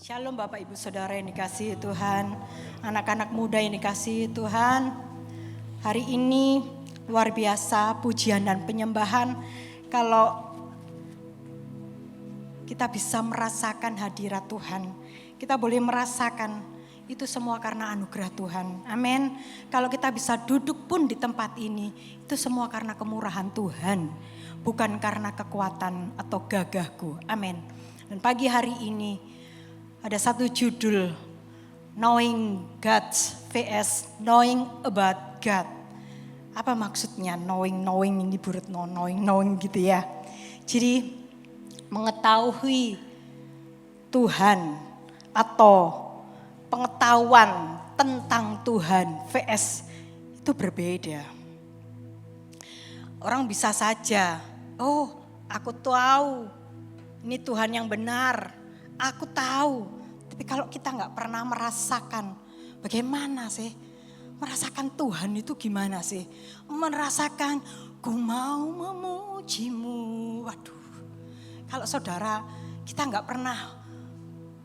Shalom Bapak Ibu Saudara yang dikasihi Tuhan, anak-anak muda yang dikasihi Tuhan. Hari ini luar biasa pujian dan penyembahan kalau kita bisa merasakan hadirat Tuhan. Kita boleh merasakan itu semua karena anugerah Tuhan. Amin. Kalau kita bisa duduk pun di tempat ini, itu semua karena kemurahan Tuhan, bukan karena kekuatan atau gagahku. Amin. Dan pagi hari ini ada satu judul, Knowing God vs Knowing About God. Apa maksudnya knowing ini Bu Retno, knowing gitu ya. Jadi mengetahui Tuhan atau pengetahuan tentang Tuhan vs itu berbeda. Orang bisa saja, oh aku tahu ini Tuhan yang benar, aku tahu. Tapi kalau kita gak pernah merasakan bagaimana sih, merasakan Tuhan itu gimana sih, merasakan ku mau memujimu. Waduh, kalau saudara kita gak pernah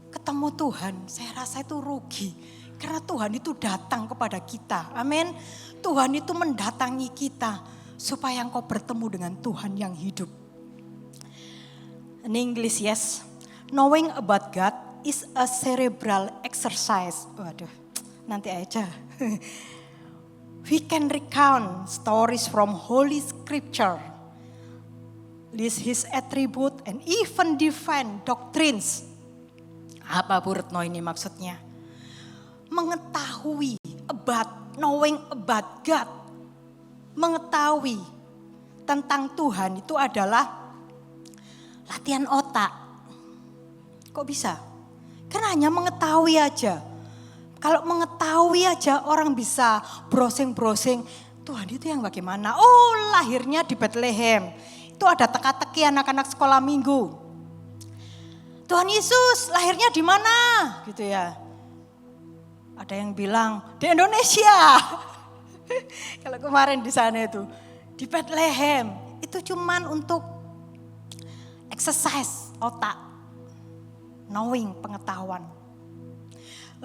ketemu Tuhan, saya rasa itu rugi. Karena Tuhan itu datang kepada kita, amin. Tuhan itu mendatangi kita supaya engkau bertemu dengan Tuhan yang hidup. In English, yes, knowing about God is a cerebral exercise. Waduh, nanti aja. We can recount stories from Holy Scripture, list His attribute and even define doctrines. Apa Bu Retno ini maksudnya? Mengetahui knowing about God. Mengetahui tentang Tuhan itu adalah latihan otak. Kok bisa? Karena hanya mengetahui aja. Kalau mengetahui aja orang bisa browsing-browsing. Tuhan itu yang bagaimana? Oh, lahirnya di Bethlehem. Itu ada teka-teki anak-anak sekolah minggu. Tuhan Yesus lahirnya di mana? Gitu ya. Ada yang bilang di Indonesia. Kalau kemarin di sana itu di Bethlehem. Itu cuman untuk exercise otak. Knowing, pengetahuan.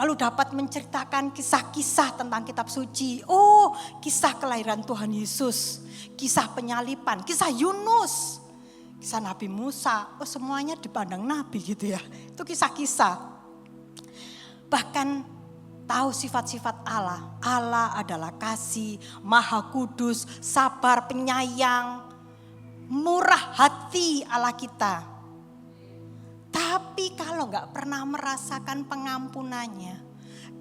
Lalu dapat menceritakan kisah-kisah tentang kitab suci. Oh, kisah kelahiran Tuhan Yesus. Kisah penyalipan, kisah Yunus. Kisah Nabi Musa. Oh, semuanya dipandang Nabi gitu ya. Itu kisah-kisah. Bahkan tahu sifat-sifat Allah. Allah adalah kasih, maha kudus, sabar, penyayang, murah hati Allah kita. Tapi kalau gak pernah merasakan pengampunannya,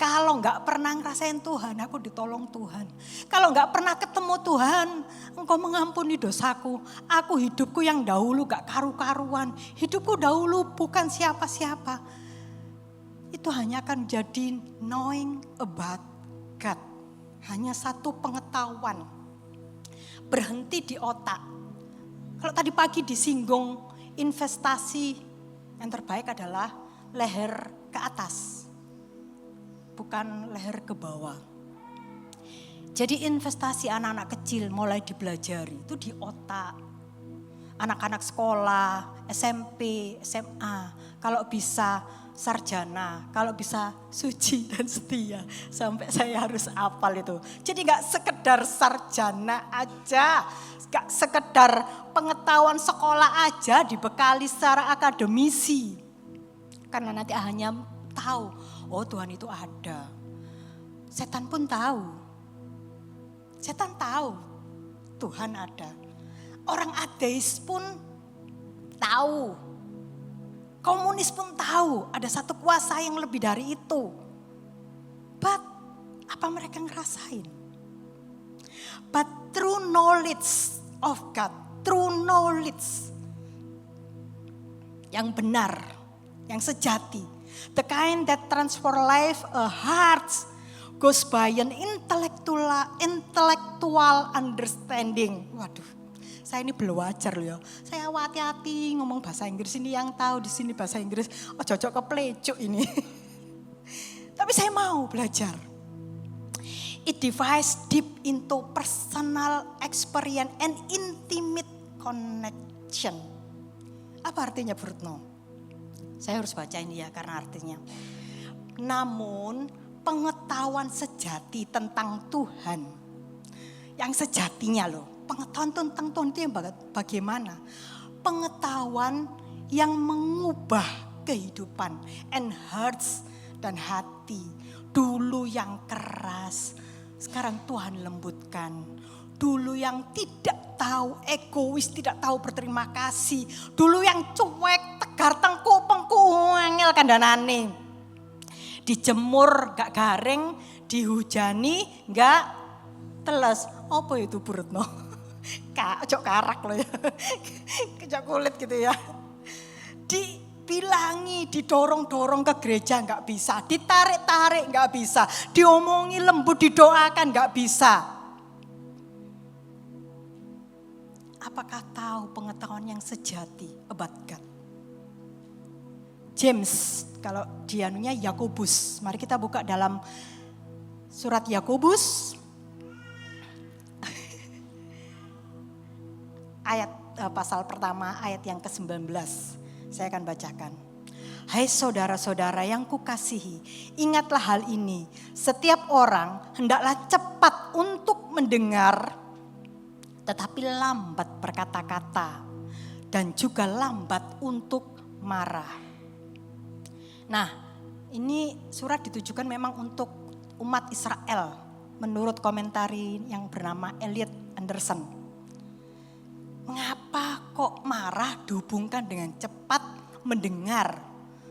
kalau gak pernah ngerasain Tuhan, aku ditolong Tuhan. Kalau gak pernah ketemu Tuhan, engkau mengampuni dosaku. Aku hidupku yang dahulu gak karu-karuan, hidupku dahulu bukan siapa-siapa. Itu hanya akan jadi knowing about God. Hanya satu pengetahuan, berhenti di otak. Kalau tadi pagi disinggung investasi, yang terbaik adalah leher ke atas, bukan leher ke bawah. Jadi investasi anak-anak kecil mulai dipelajari itu di otak. Anak-anak sekolah, SMP, SMA, kalau bisa sarjana, kalau bisa suci dan setia. Sampai saya harus hafal itu. Jadi gak sekedar sarjana aja, gak sekedar pengetahuan sekolah aja dibekali secara akademisi. Karena nanti hanya tahu, oh Tuhan itu ada. Setan pun tahu. Setan tahu Tuhan ada. Orang ateis pun tahu. Komunis pun tahu ada satu kuasa yang lebih dari itu. But apa mereka ngerasain? But true knowledge of God, true knowledge yang benar, yang sejati, the kind that transform life, a heart goes by an intellectual understanding. Waduh, saya ini belajar loh ya. Saya hati-hati ngomong bahasa Inggris, ini yang tahu di sini bahasa Inggris, oh cocok ke plecuk ini. Tapi saya mau belajar. It divides deep into personal experience and intimate connection. Apa artinya Bu Retno? Saya harus baca ini ya karena artinya. Namun pengetahuan sejati tentang Tuhan, yang sejatinya loh, pengetahuan tentang Tuhan itu yang bagaimana? Pengetahuan yang mengubah kehidupan, and hearts dan hati. Dulu yang keras, sekarang Tuhan lembutkan. Dulu yang tidak tahu egois, tidak tahu berterima kasih. Dulu yang cuek, tegar, tengku, pengku, angel kandanane. Dijemur gak garing, dihujani gak teles. Apa itu Burutno? Cok karak loh ya. Cok kulit gitu ya. Dibilangi, didorong-dorong ke gereja gak bisa. Ditarik-tarik gak bisa. Diomongi lembut, didoakan gak bisa. Apakah tahu pengetahuan yang sejati about God? James, kalau dianunya Yakobus. Mari kita buka dalam surat Yakobus. Ayat pasal pertama, ayat yang ke-19. Saya akan bacakan. Hai saudara-saudara yang kukasihi, ingatlah hal ini. Setiap orang hendaklah cepat untuk mendengar, tetapi lambat berkata-kata, dan juga lambat untuk marah. Nah, ini surat ditujukan memang untuk umat Israel, menurut komentari yang bernama Elliot Anderson. Mengapa kok marah dihubungkan dengan cepat mendengar?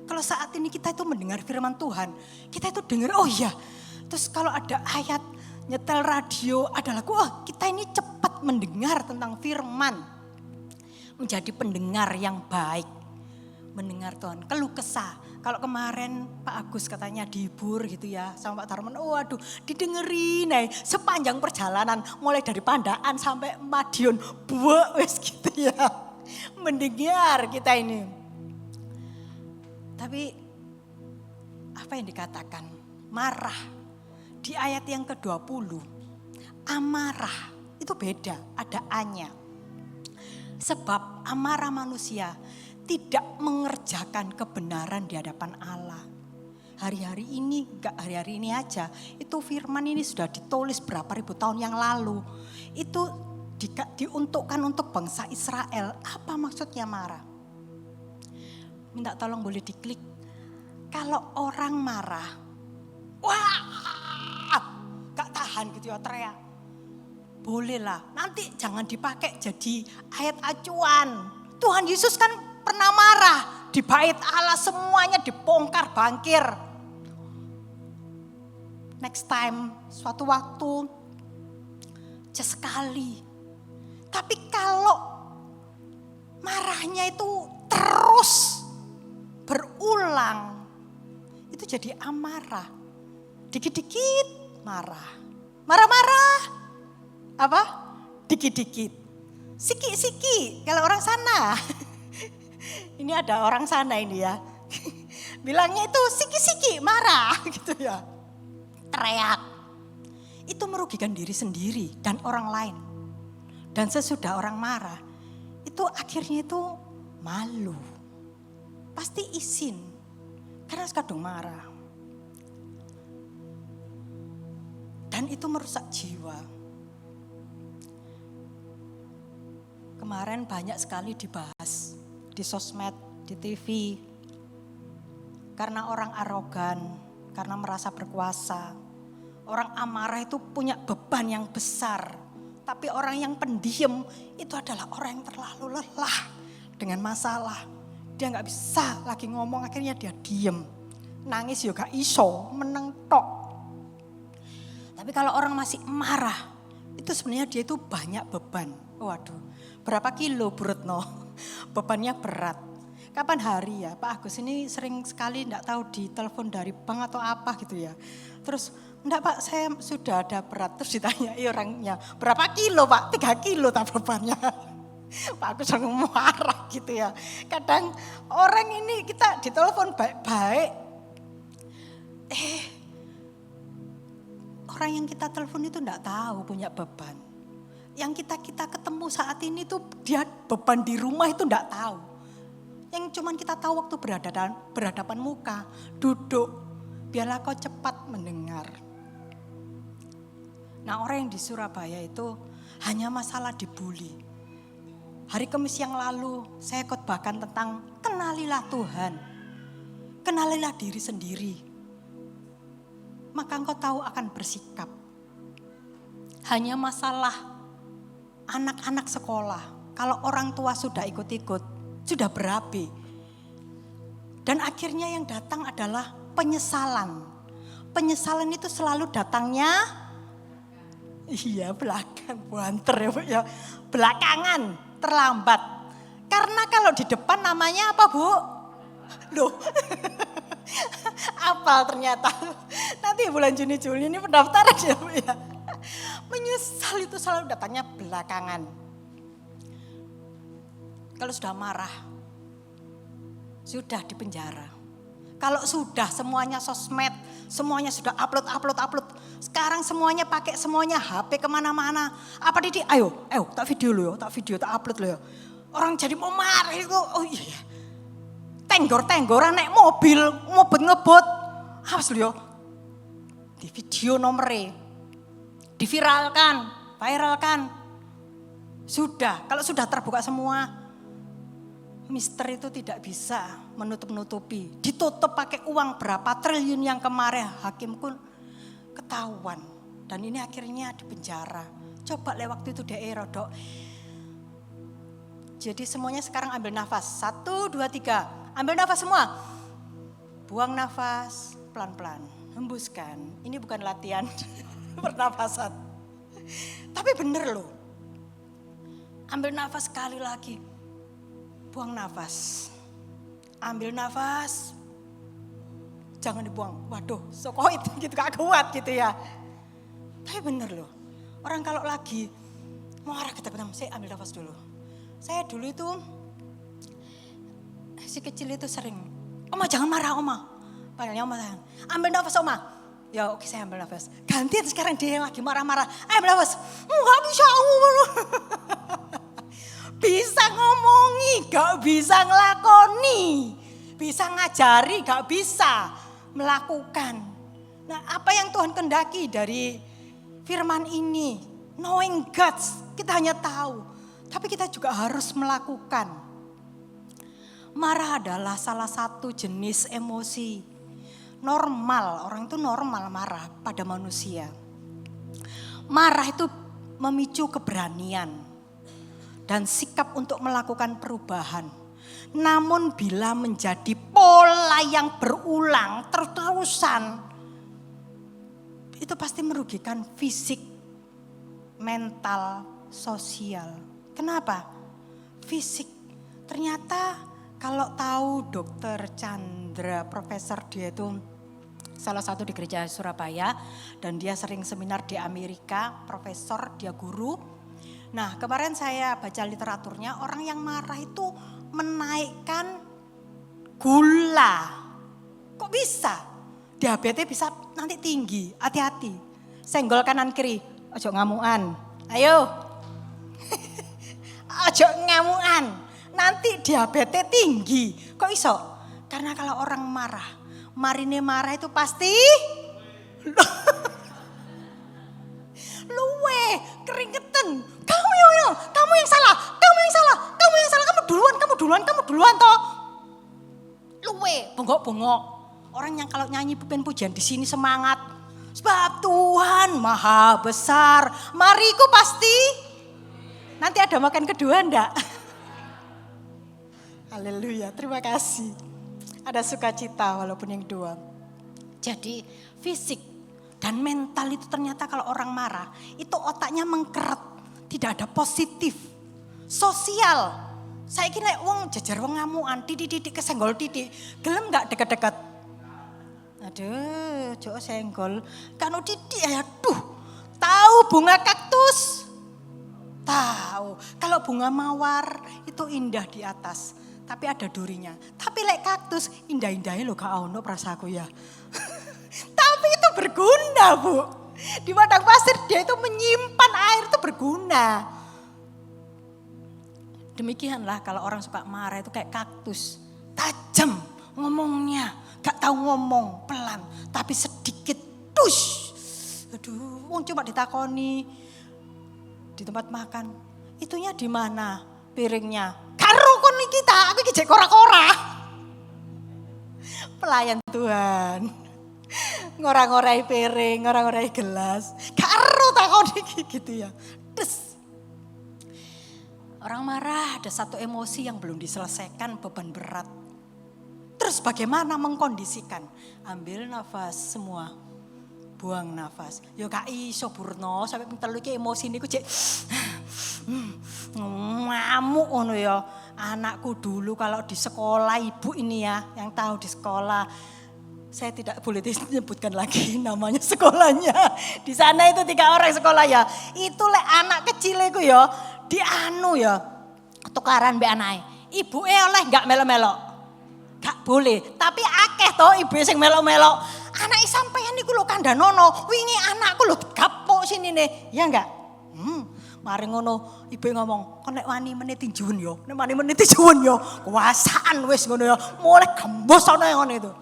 Kalau saat ini kita itu mendengar firman Tuhan, kita itu dengar, oh iya. Terus kalau ada ayat, nyetel radio, ada lagu, oh kita ini cepat mendengar tentang firman. Menjadi pendengar yang baik. Mendengar Tuhan, keluh kesah. Kalau kemarin Pak Agus katanya dihibur gitu ya sama Pak Darman, oh aduh didengerin sepanjang perjalanan mulai dari Pandaan sampai Madiun, buat wes gitu ya. Mendengar kita ini. Tapi apa yang dikatakan? Marah. Di ayat yang ke-20, amarah itu beda, ada A-nya. Sebab amarah manusia tidak mengerjakan kebenaran di hadapan Allah. Hari-hari ini, enggak hari-hari ini aja, itu firman ini sudah ditulis berapa ribu tahun yang lalu. Itu diuntukkan untuk bangsa Israel. Apa maksudnya marah? Minta tolong boleh diklik. Kalau orang marah, wah, gak tahan gitu ya teriak. Bolehlah, nanti jangan dipakai jadi ayat acuan. Tuhan Yesus kan pernah marah, di bait Allah semuanya dibongkar bangkir. Next time, suatu waktu, just sekali. Tapi kalau marahnya itu terus berulang, itu jadi amarah. Dikit-dikit marah. Marah-marah. Apa? Dikit-dikit. Siki-siki, kalau orang sana. Ini ada orang sana ini ya. Bilangnya itu siki-siki, marah gitu ya. Teriak. Itu merugikan diri sendiri dan orang lain. Dan sesudah orang marah, itu akhirnya itu malu. Pasti izin. Karena kadang marah. Dan itu merusak jiwa. Kemarin banyak sekali dibahas di sosmed, di TV. Karena orang arogan, karena merasa berkuasa. Orang amarah itu punya beban yang besar. Tapi orang yang pendiam itu adalah orang yang terlalu lelah dengan masalah. Dia gak bisa lagi ngomong, akhirnya dia diem. Nangis juga iso, meneng tok. Tapi kalau orang masih marah, itu sebenarnya dia itu banyak beban. Waduh, berapa kilo Burutno? Bebannya berat. Kapan hari ya Pak Agus ini sering sekali enggak tahu ditelepon dari bank atau apa gitu ya. Terus enggak Pak, saya sudah ada berat. Terus ditanya orangnya, berapa kilo Pak? 3 kilo tak bebannya. Pak Agus langsung marah gitu ya. Kadang orang ini kita ditelepon baik-baik. Orang yang kita telepon itu enggak tahu punya beban. Yang kita ketemu saat ini tuh dia beban di rumah itu enggak tahu. Yang cuman kita tahu waktu berhadapan muka, duduk, biarlah kau cepat mendengar. Nah, orang yang di Surabaya itu hanya masalah dibully. Hari Kamis yang lalu saya khotbahkan tentang kenalilah Tuhan. Kenalilah diri sendiri. Maka engkau tahu akan bersikap. Hanya masalah anak-anak sekolah. Kalau orang tua sudah ikut-ikut, sudah berapi. Dan akhirnya yang datang adalah penyesalan. Penyesalan itu selalu datangnya, banter ya Bu ya. Belakangan, terlambat. Karena kalau di depan namanya apa Bu? Loh, apal ternyata. Nanti bulan Juni-Juli ini pendaftaran ya Bu ya. Menyesal itu selalu datangnya belakangan. Kalau sudah marah, sudah di penjara. Kalau sudah semuanya sosmed, semuanya sudah upload. Sekarang semuanya pakai semuanya HP kemana-mana. Apa Didi? Ayo, tak video lo ya, tak upload lo ya. Orang jadi mau marah itu, oh iya. Tenggor-tenggoran naik mobil, ngebut. Awas lo ya. Di video nomornya, viralkan. Sudah, kalau sudah terbuka semua, mister itu tidak bisa menutup-nutupi. Ditutup pakai uang berapa triliun yang kemarin hakim pun ketahuan. Dan ini akhirnya di penjara. Coba waktu itu daerah dok. Jadi semuanya sekarang ambil nafas. 1, 2, 3. Ambil nafas semua. Buang nafas pelan-pelan. Hembuskan. Ini bukan latihan pernapasan. Tapi bener loh. Ambil nafas sekali lagi. Buang nafas. Ambil nafas. Jangan dibuang. Waduh, sokoit gitu gak kuat gitu ya. Tapi bener loh. Orang kalau lagi marah ketemu, saya ambil nafas dulu. Saya dulu itu si kecil itu sering, "Oma jangan marah, Oma." Panggilnya Oma sayang. "Ambil nafas, Oma." Ya oke, saya ambil nafas. Gantian sekarang dia yang lagi marah-marah. Ambil nafas. Enggak bisa. Bisa ngomongi, gak bisa ngelakoni. Bisa ngajari, gak bisa melakukan. Nah, apa yang Tuhan kendaki dari firman ini? Knowing God, kita hanya tahu. Tapi kita juga harus melakukan. Marah adalah salah satu jenis emosi. Normal, orang itu normal marah pada manusia. Marah itu memicu keberanian dan sikap untuk melakukan perubahan. Namun bila menjadi pola yang berulang terus-terusan, itu pasti merugikan fisik, mental, sosial. Kenapa? Fisik. Ternyata kalau tahu Dokter Chandra, profesor dia itu salah satu di gereja Surabaya dan dia sering seminar di Amerika, profesor, dia guru. Nah, kemarin saya baca literaturnya, orang yang marah itu menaikkan gula. Kok bisa? Diabetes bisa nanti tinggi, hati-hati. Senggol kanan kiri, ojo ngamuan. Ayo. Ojo ngamuan. Nanti diabetes tinggi. Kok iso? Karena kalau orang marah, marine marah itu pasti luwe, keringetan. Kamu yang salah, kamu duluan toh. Luwe, bongok-bongok. Orang yang kalau nyanyi pujian di sini semangat. Sebab Tuhan maha besar. Mariku pasti. Nanti ada makan kedua enggak? Haleluya, terima kasih. Ada sukacita walaupun yang dua. Jadi fisik dan mental itu ternyata kalau orang marah, itu otaknya mengkeret, tidak ada positif. Sosial, saya kira wong jajar wong ngamuan, titik-titik kesenggol titik, gelem gak dekat-dekat. Aduh, jauh senggol, kanu titik, aduh, tahu bunga kaktus? Tahu, kalau bunga mawar itu indah di atas, tapi ada durinya. Tapi lek kaktus, indah-indahnya loh gak ono perasaku ya. Tapi itu berguna Bu. Di padang pasir dia itu menyimpan air itu berguna. Demikianlah kalau orang suka marah itu kayak kaktus. Tajam ngomongnya, gak tahu ngomong, pelan. Tapi sedikit, tush. Aduh, coba ditakoni di tempat makan. Itunya di mana piringnya? Karo kon kita, aku iki jek kora-kora. Pelayan Tuhan. Ngora-ngorai piring, ngora-ngorai gelas. Karo takoni gitu ya. Terus orang marah ada satu emosi yang belum diselesaikan, beban berat. Terus bagaimana mengkondisikan? Ambil nafas semua. Buang nafas. Ya gak iso Burno, sampai telu iki emosi niku cek ngamuk ngono ya. Anakku dulu kalau di sekolah, ibu ini ya yang tahu di sekolah. Saya tidak boleh disebutkan lagi namanya sekolahnya. Di sana itu 3 orang sekolah ya. Itu lek anak kecil iku ya. Di anu ya, tukaran mbek anake. Ibuke oleh enggak melok-melok. Gak boleh, tapi akeh to ibu sing melok-melok. Anake sampeyan niku lho kandhanono, wingi anakku lho digapuk sinine. Ya enggak? Mari ngono, ibu ngomong, "Kon nek wani meneh tinjuwen yo, nek wani meneh tinjuwen yo." Kuasaan wis ngono ya, mulai gembos ana ngono itu.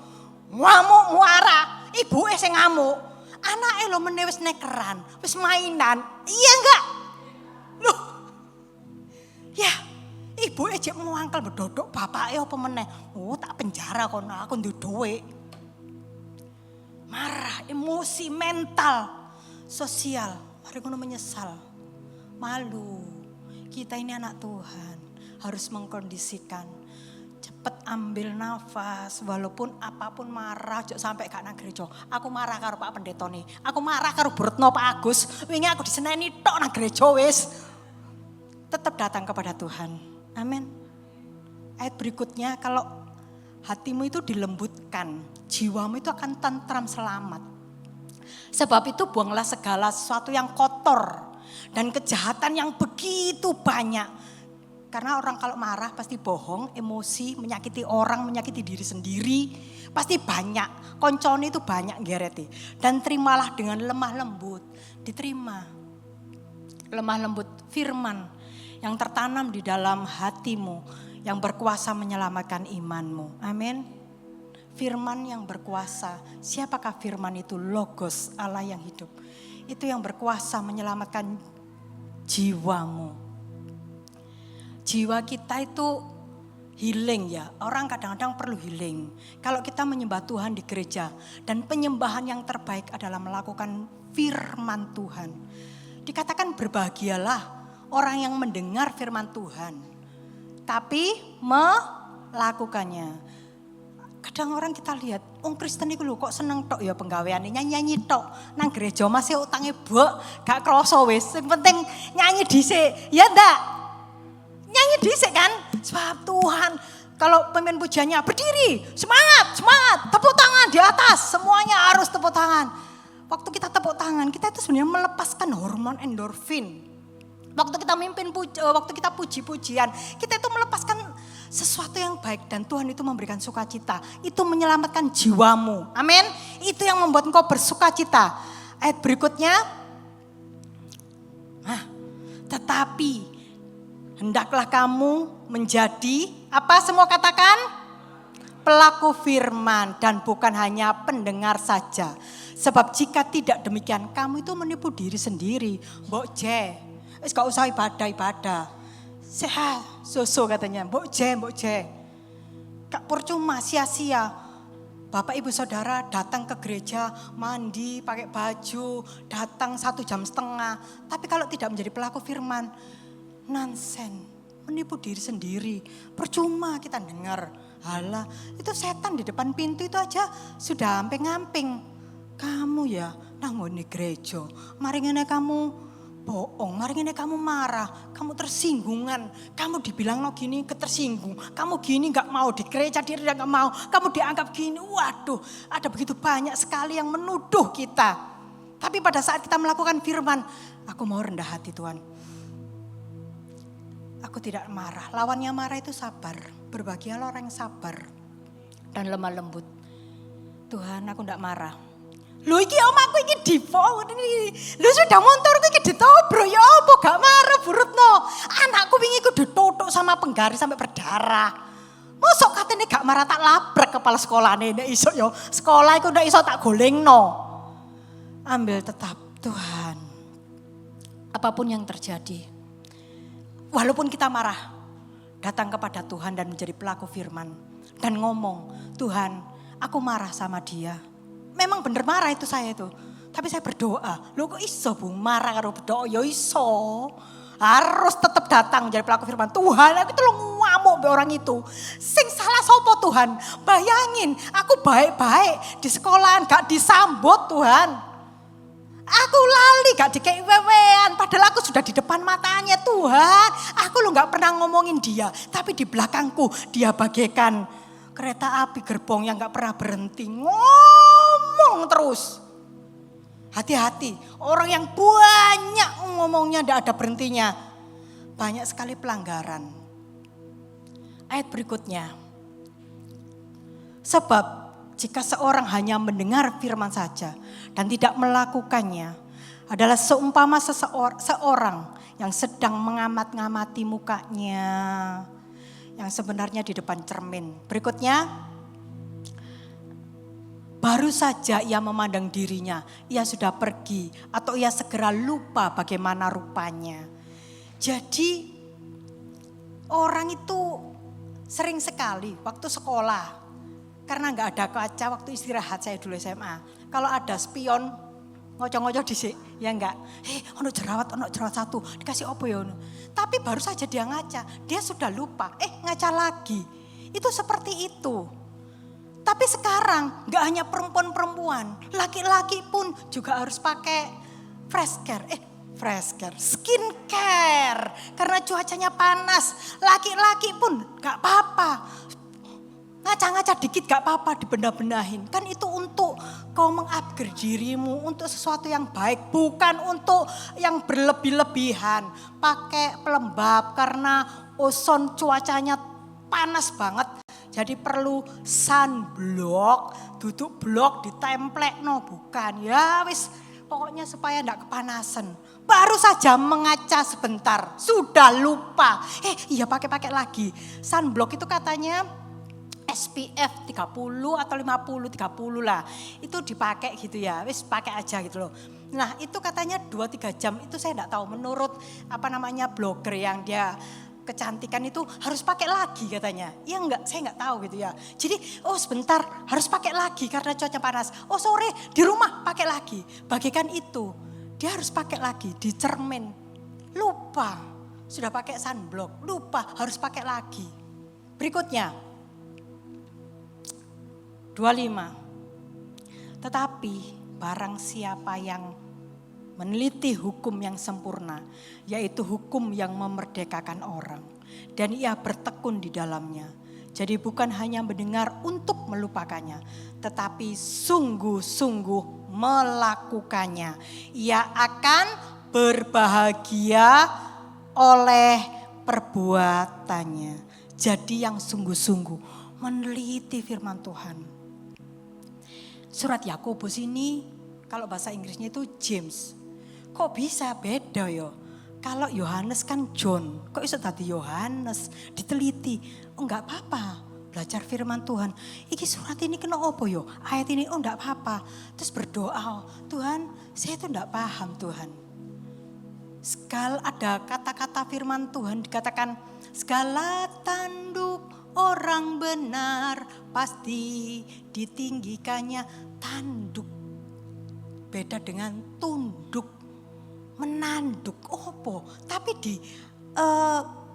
Ngamuk muara, ibuke sing ngamuk. Anake lho meneh wis nekeran, wis mainan. Iya enggak? Loh. Ya, ibu ejek muangkel bedodok bapake apa meneh. Oh, tak penjara kono aku ndek dhuwit. Marah, emosi, mental, sosial. Mari ngono menyesal. Malu. Kita ini anak Tuhan, harus mengkondisikan. Cepet ambil nafas, walaupun apapun marah, jok sampai gak nang gereja. Aku marah karo Pak Pendeta nih. Aku marah karo Bu Retno, Pak Agus. Wingi aku diseneni tok nang gereja wis. Tetap datang kepada Tuhan. Amin. Ayat berikutnya, kalau hatimu itu dilembutkan, jiwamu itu akan tentram selamat. Sebab itu buanglah segala sesuatu yang kotor dan kejahatan yang begitu banyak. Karena orang kalau marah pasti bohong, emosi, menyakiti orang, menyakiti diri sendiri. Pasti banyak, koncone itu banyak gereti. Dan terimalah dengan lemah lembut, diterima. Lemah lembut firman yang tertanam di dalam hatimu, yang berkuasa menyelamatkan imanmu. Amin. Firman yang berkuasa. Siapakah firman itu? Logos, Allah yang hidup. Itu yang berkuasa menyelamatkan jiwamu. Jiwa kita itu healing ya. Orang kadang-kadang perlu healing. Kalau kita menyembah Tuhan di gereja. Dan penyembahan yang terbaik adalah melakukan firman Tuhan. Dikatakan berbahagialah orang yang mendengar firman Tuhan, tapi melakukannya. Kadang orang kita lihat, Kristen itu lho kok seneng tok ya penggaweane, nyanyi-nyanyi tok. Nang gereja masih utangnya bok, gak kroso wis. Yang penting nyanyi dhisik. Ya ndak? Nyanyi dhisik kan? Sebab Tuhan, kalau pemimpin pujiannya berdiri, semangat, semangat, tepuk tangan di atas, semuanya harus tepuk tangan. Waktu kita tepuk tangan, kita itu sebenarnya melepaskan hormon endorfin. Waktu kita waktu kita puji-pujian, kita itu melepaskan sesuatu yang baik dan Tuhan itu memberikan sukacita. Itu menyelamatkan jiwamu. Amin. Itu yang membuat engkau bersukacita. Ayat berikutnya. Tetapi hendaklah kamu menjadi apa semua katakan? Pelaku firman dan bukan hanya pendengar saja. Sebab jika tidak demikian, kamu itu menipu diri sendiri. Mbok je. Wis gak usah ibadah. Sehat, so katanya. Mbok je. Gak percuma, sia-sia. Bapak ibu saudara datang ke gereja, mandi, pakai baju, datang 1,5 jam. Tapi kalau tidak menjadi pelaku firman, nonsen, menipu diri sendiri. Percuma kita dengar. Halah, itu setan di depan pintu itu aja sudah amping-amping. Kamu ya, nang ngene gereja, mari ngene kamu bohong, mari ngene kamu marah, kamu tersinggungan, kamu dibilang no gini ketersinggung, kamu gini gak mau di gereja, dia gak mau, kamu dianggap gini, waduh, ada begitu banyak sekali yang menuduh kita. Tapi pada saat kita melakukan firman, aku mau rendah hati Tuhan. Aku tidak marah, lawannya marah itu sabar, berbahagialah orang yang sabar dan lemah lembut. Tuhan aku tidak marah. Lho iki omaku iki dipo, lho sudah motorku iki ditobro ya apa gak marah Bu Retno. Anakku wingi ku ditotok ditusuk sama penggaris sampai berdarah. Mosok katanya gak marah tak labrak kepala sekolah nek iso yo. Sekolah iku ndak iso tak golengno. Ambil tetap Tuhan. Apapun yang terjadi. Walaupun kita marah, datang kepada Tuhan dan menjadi pelaku firman dan ngomong, Tuhan, aku marah sama dia. Memang bener marah itu saya itu. Tapi saya berdoa. Loh kok iso Bu marah karo berdoa? Ya iso. Harus tetap datang menjadi pelaku firman. Tuhan, aku itu ngamuk be orang itu. Sing salah sopo Tuhan? Bayangin, aku baik-baik di sekolahan gak disambut Tuhan. Aku lali gak dikei wewean. Padahal aku sudah di depan matanya Tuhan. Aku lo gak pernah ngomongin dia. Tapi di belakangku dia bagaikan kereta api gerbong yang gak pernah berhenti. Ngomong terus. Hati-hati, orang yang banyak ngomongnya tidak ada berhentinya. Banyak sekali pelanggaran. Ayat berikutnya. Sebab jika seorang hanya mendengar firman saja dan tidak melakukannya adalah seumpama seorang yang sedang mengamat-ngamati mukanya yang sebenarnya di depan cermin. Berikutnya. Baru saja ia memandang dirinya, ia sudah pergi atau ia segera lupa bagaimana rupanya. Jadi orang itu sering sekali waktu sekolah, karena gak ada kaca waktu istirahat saya dulu SMA. Kalau ada spion, ngocok-ngocok disik, ya enggak. Ono jerawat satu, dikasih apa ya ono. Tapi baru saja dia ngaca, dia sudah lupa, ngaca lagi. Itu seperti itu. Tapi sekarang gak hanya perempuan-perempuan, laki-laki pun juga harus pakai skincare. Karena cuacanya panas, laki-laki pun gak apa-apa. Ngaca-ngaca dikit gak apa-apa, dibenah-benahin. Kan itu untuk kau mengupgrade dirimu, untuk sesuatu yang baik. Bukan untuk yang berlebih-lebihan. Pakai pelembab karena ozon cuacanya panas banget. Jadi perlu sunblock, duduk blok ditemplek bukan. Ya wis pokoknya supaya enggak kepanasan. Baru saja mengaca sebentar, sudah lupa. Iya pakai lagi. Sunblock itu katanya SPF 30 atau 50, 30 lah. Itu dipakai gitu ya, wis pakai aja gitu loh. Nah itu katanya 2-3 jam, itu saya enggak tahu menurut blogger yang dia kecantikan itu harus pakai lagi katanya. Ya enggak, saya enggak tahu gitu ya. Jadi sebentar harus pakai lagi karena cuaca panas. Sore di rumah pakai lagi. Bagaikan itu. Dia harus pakai lagi di cermin. Lupa. Sudah pakai sunblock. Lupa harus pakai lagi. Berikutnya. 25. Tetapi barang siapa yang meneliti hukum yang sempurna, yaitu hukum yang memerdekakan orang. Dan ia bertekun di dalamnya. Jadi bukan hanya mendengar untuk melupakannya, tetapi sungguh-sungguh melakukannya. Ia akan berbahagia oleh perbuatannya. Jadi yang sungguh-sungguh meneliti firman Tuhan. Surat Yakobus ini, kalau bahasa Inggrisnya itu James. Kok bisa beda ya? Kalau Yohanes kan John, kok bisa tadi Yohanes? Diteliti, enggak apa-apa. Belajar firman Tuhan. Iki surat ini kena apa yo? Ayat ini enggak apa-apa. Terus berdoa, Tuhan saya itu enggak paham Tuhan. Ada kata-kata firman Tuhan dikatakan, segala tanduk orang benar pasti ditinggikannya. Tanduk beda dengan tunduk. Menanduk, tapi di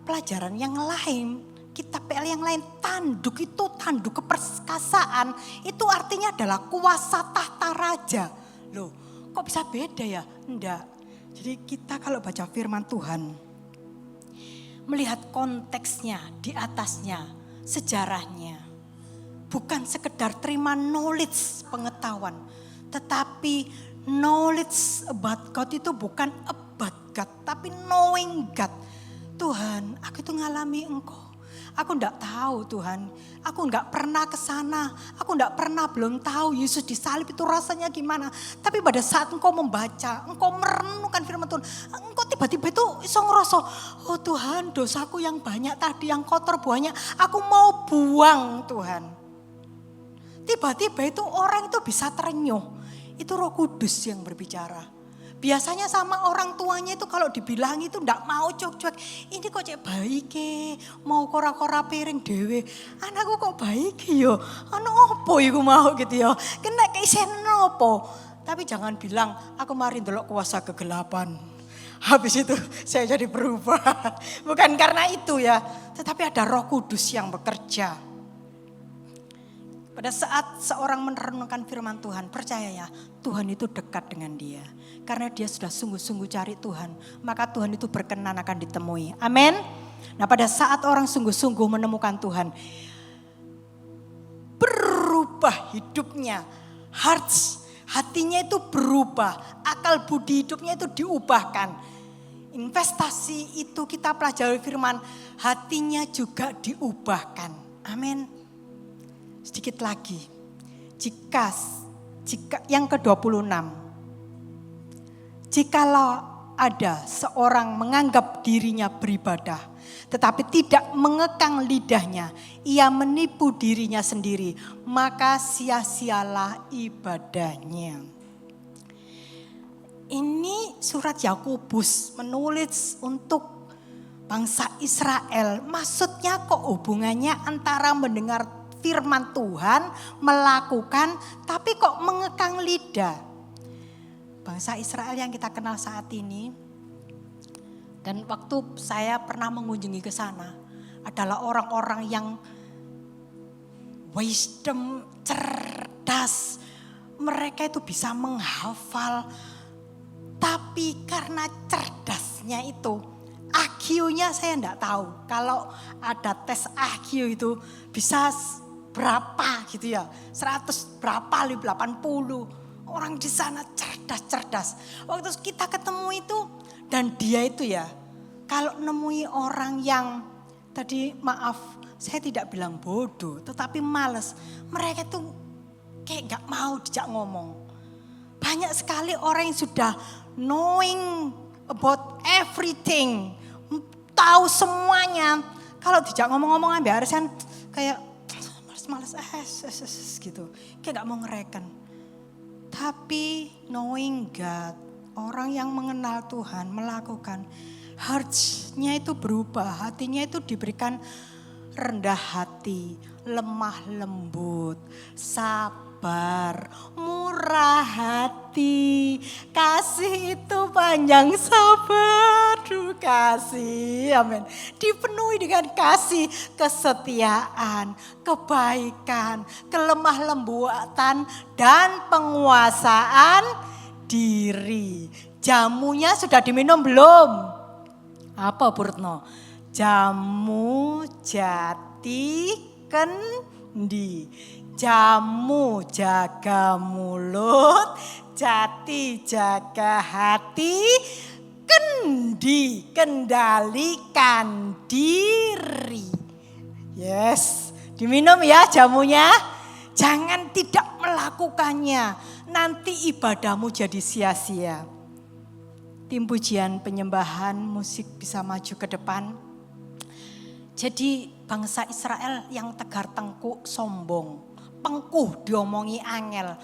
pelajaran yang lain, kitab PL yang lain, tanduk itu tanduk keperkasaan, itu artinya adalah kuasa tahta raja. Loh, kok bisa beda ya? Enggak. Jadi kita kalau baca firman Tuhan, melihat konteksnya, di atasnya, sejarahnya, bukan sekedar terima knowledge, pengetahuan, tetapi knowledge about God itu bukan about God, tapi knowing God. Tuhan, aku itu ngalami Engkau. Aku enggak tahu Tuhan. Aku enggak pernah ke sana. Aku enggak pernah belum tahu Yesus disalib itu rasanya gimana. Tapi pada saat engkau membaca, engkau merenungkan firman Tuhan, engkau tiba-tiba itu iso ngerasa, oh Tuhan dosaku yang banyak tadi, yang kotor banyak, aku mau buang Tuhan. Tiba-tiba itu orang itu bisa terenyuh. Itu Roh Kudus yang berbicara. Biasanya sama orang tuanya itu kalau dibilang itu ndak mau cuek-cuek. Ini kok cek baik mau kora-kora piring dewe. Anakku kok baik yo. Ana opo iku mau gitu ya. Kena keisen opo. Tapi jangan bilang aku mari ndelok kuasa kegelapan. Habis itu saya jadi berubah. Bukan karena itu ya, tetapi ada Roh Kudus yang bekerja. Pada saat seorang merenungkan firman Tuhan, percaya ya, Tuhan itu dekat dengan dia. Karena dia sudah sungguh-sungguh cari Tuhan, maka Tuhan itu berkenan akan ditemui. Amin. Nah pada saat orang sungguh-sungguh menemukan Tuhan, berubah hidupnya, hatinya itu berubah, akal budi hidupnya itu diubahkan. Investasi itu kita pelajari firman, hatinya juga diubahkan. Amin. Sedikit lagi, jika yang ke-26, jikalau ada seorang menganggap dirinya beribadah, tetapi tidak mengekang lidahnya, ia menipu dirinya sendiri, maka sia-sialah ibadahnya. Ini surat Yakobus menulis untuk bangsa Israel. Maksudnya kok hubungannya antara mendengar firman Tuhan, melakukan, tapi kok mengekang lidah. Bangsa Israel yang kita kenal saat ini, dan waktu saya pernah mengunjungi ke sana, adalah orang-orang yang wisdom, cerdas. Mereka itu bisa menghafal, tapi karena cerdasnya itu, IQ-nya saya enggak tahu. Kalau ada tes IQ itu bisa berapa gitu ya, 100 berapa, 80. Orang di sana cerdas-cerdas. Waktu kita ketemu itu, dan dia itu ya, kalau nemui orang yang, tadi maaf, saya tidak bilang bodoh, tetapi males. Mereka tuh kayak gak mau dijak ngomong. Banyak sekali orang yang sudah knowing about everything, tahu semuanya. Kalau dijak ngomong-ngomong ambil arisan kayak males gitu. Kayak gak mau ngereken. Tapi knowing God, orang yang mengenal Tuhan melakukan, hearts-nya itu berubah, hatinya itu diberikan rendah hati, lemah lembut, sabar, murah hati, kasih itu panjang sabar, kasih, amin. Dipenuhi dengan kasih, kesetiaan, kebaikan, kelemah lembutan, dan penguasaan diri. Jamunya sudah diminum belum? Apa Purtno? Jamu jati kendi. Jamu jaga mulut, jati jaga hati, kendi kendalikan diri. Yes, diminum ya jamunya. Jangan tidak melakukannya, nanti ibadahmu jadi sia-sia. Tim pujian penyembahan musik bisa maju ke depan. Jadi bangsa Israel yang tegar tengkuk sombong, pengkuh diomongi angel,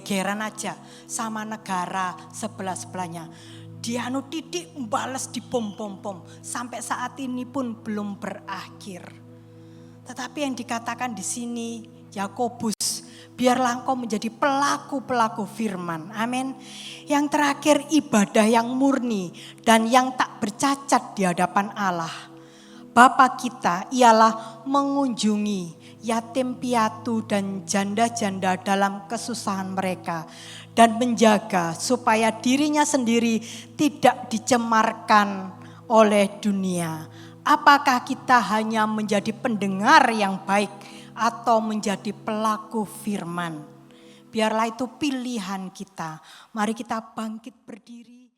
geran aja sama negara sebelah-sebelahnya. Dianu titik balas di bom-bom-bom, sampai saat ini pun belum berakhir. Tetapi yang dikatakan di sini Yakobus, biarlah engkau menjadi pelaku-pelaku firman. Amin. Yang terakhir ibadah yang murni dan yang tak bercacat di hadapan Allah. Bapa kita ialah mengunjungi yatim piatu dan janda-janda dalam kesusahan mereka. Dan menjaga supaya dirinya sendiri tidak dicemarkan oleh dunia. Apakah kita hanya menjadi pendengar yang baik atau menjadi pelaku firman? Biarlah itu pilihan kita. Mari kita bangkit berdiri.